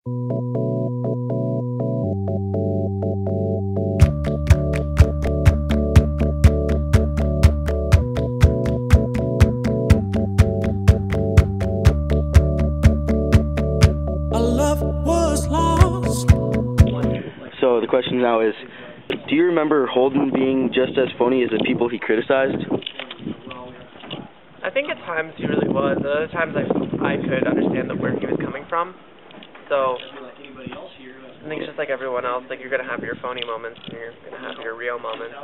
So the question now is, do you remember Holden being just as phony as the people he criticized? I think at times he really was. At other times I could understand where he was coming from. So I think it's just like everyone else. Like, you're going to have your phony moments and you're going to have your real moments.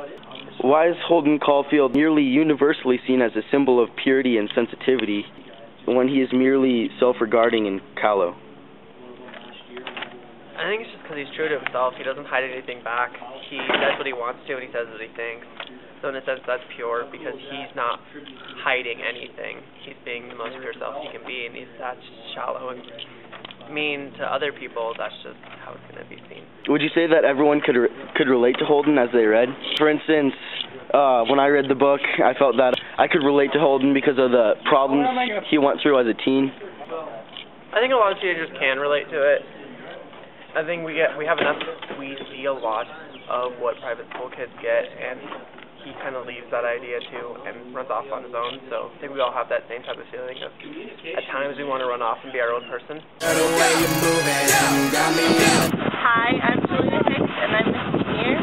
Why is Holden Caulfield nearly universally seen as a symbol of purity and sensitivity when he is merely self-regarding and callow? I think it's just because he's true to himself. He doesn't hide anything back. He says what he wants to and he says what he thinks. So in a sense, that's pure because he's not hiding anything. He's being the most pure self he can be, and that's shallow and mean to other people. That's just how it's going to be seen. Would you say that everyone could relate to Holden as they read? For instance, when I read the book, I felt that I could relate to Holden because of the problems he went through as a teen. I think a lot of teenagers can relate to it. I think we see a lot of what private school kids get, and he kind of leaves that idea too and runs off on his own. So I think we all have that same type of feeling of at times we want to run off and be our own person. Hi, I'm Julia Hicks, and I'm a senior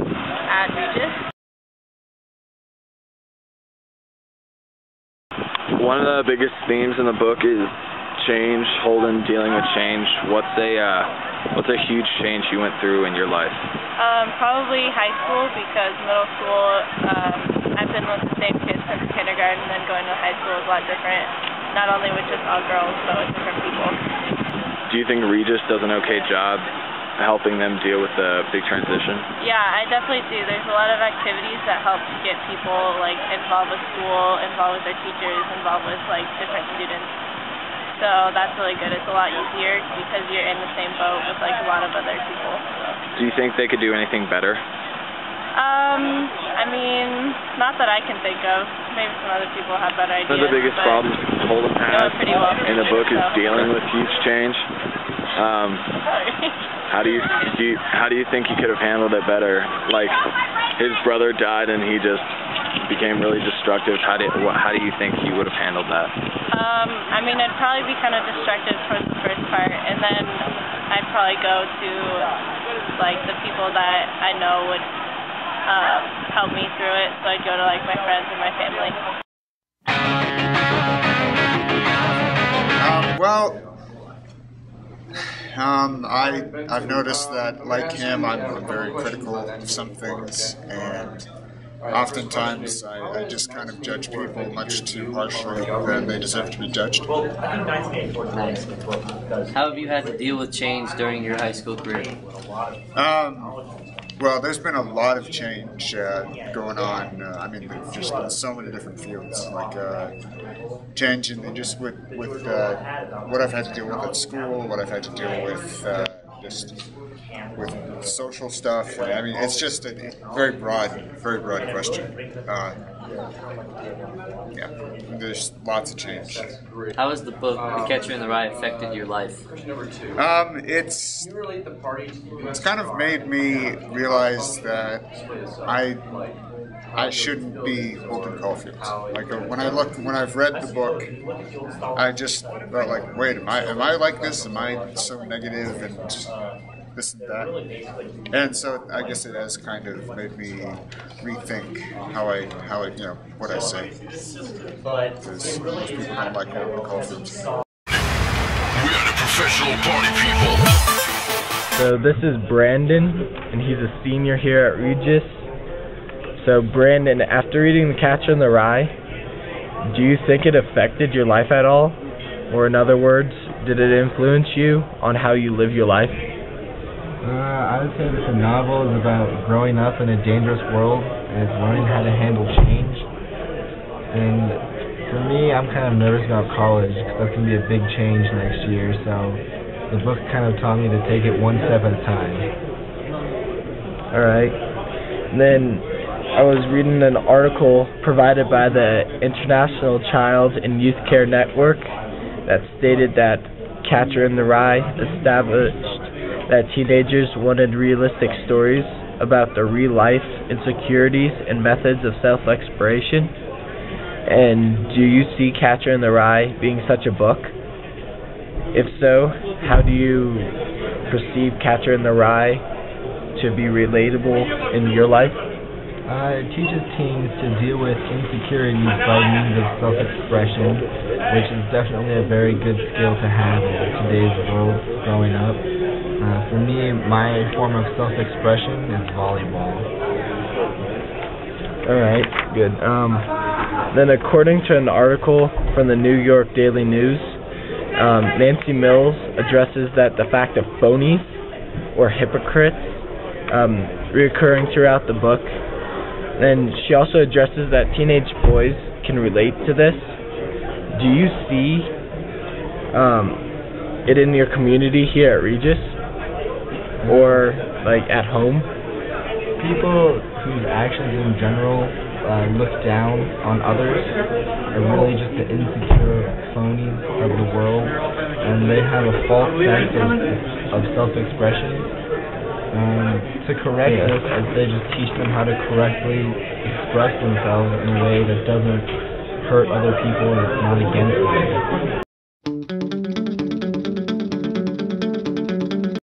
at Regis. One of the biggest themes in the book is change, Holden dealing with change. What's a huge change you went through in your life? Probably high school, because middle school, I've been with the same kids since kindergarten, and then going to high school is a lot different, not only with just all girls, but with different people. Do you think Regis does an okay job helping them deal with the big transition? Yeah, I definitely do. There's a lot of activities that help to get people involved with school, involved with their teachers, involved with different students. So that's really good. It's a lot easier because you're in the same boat with a lot of other people. Do you think they could do anything better? I mean, not that I can think of. Maybe some other people have better ideas. One of the biggest problems Holden has in the book is dealing with huge change. How do you think he could have handled it better? Like, his brother died and he just became really destructive. How do you think he would have handled that? I mean, I'd probably be kind of destructive towards the first part, and then I'd probably go to the people that I know would help me through it. So I'd go to my friends and my family. I've noticed that, like him, I'm very critical of some things, and oftentimes I just kind of judge people much too harshly than they deserve to be judged. How have you had to deal with change during your high school career? Well, there's been a lot of change going on. Just in so many different fields, change in just with what I've had to deal with at school, what I've had to deal with with social stuff. It's just a very broad question. There's lots of change. How has the book The Catcher in the Rye affected your life? It's kind of made me realize that I shouldn't be Holden Caulfield. When I've read the book, I just felt wait, am I like this? Am I so negative and this and that? And so I guess it has kind of made me rethink how I what I say. Because most people don't like Holden Caulfield. We are the professional party people. So this is Brandon, and he's a senior here at Regis. So Brandon, after reading The Catcher in the Rye, do you think it affected your life at all? Or in other words, did it influence you on how you live your life? I would say that the novel is about growing up in a dangerous world and it's learning how to handle change. And for me, I'm kind of nervous about college because that's going to be a big change next year. So the book kind of taught me to take it one step at a time. Alright. Then I was reading an article provided by the International Child and Youth Care Network that stated that Catcher in the Rye established that teenagers wanted realistic stories about their real life, insecurities, and methods of self-exploration. And do you see Catcher in the Rye being such a book? If so, how do you perceive Catcher in the Rye to be relatable in your life? It teaches teens to deal with insecurities by means of self-expression, which is definitely a very good skill to have in today's world growing up. For me, my form of self-expression is volleyball. Alright, good. Then according to an article from the New York Daily News, Nancy Mills addresses that the fact of phonies or hypocrites reoccurring throughout the book. And she also addresses that teenage boys can relate to this. Do you see it in your community here at Regis? Or, like, at home? People whose actions in general look down on others are really just the insecure phonies of the world, and they have a false sense of self-expression. To correct this, I'd say just teach them how to correctly express themselves in a way that doesn't hurt other people and is not against them.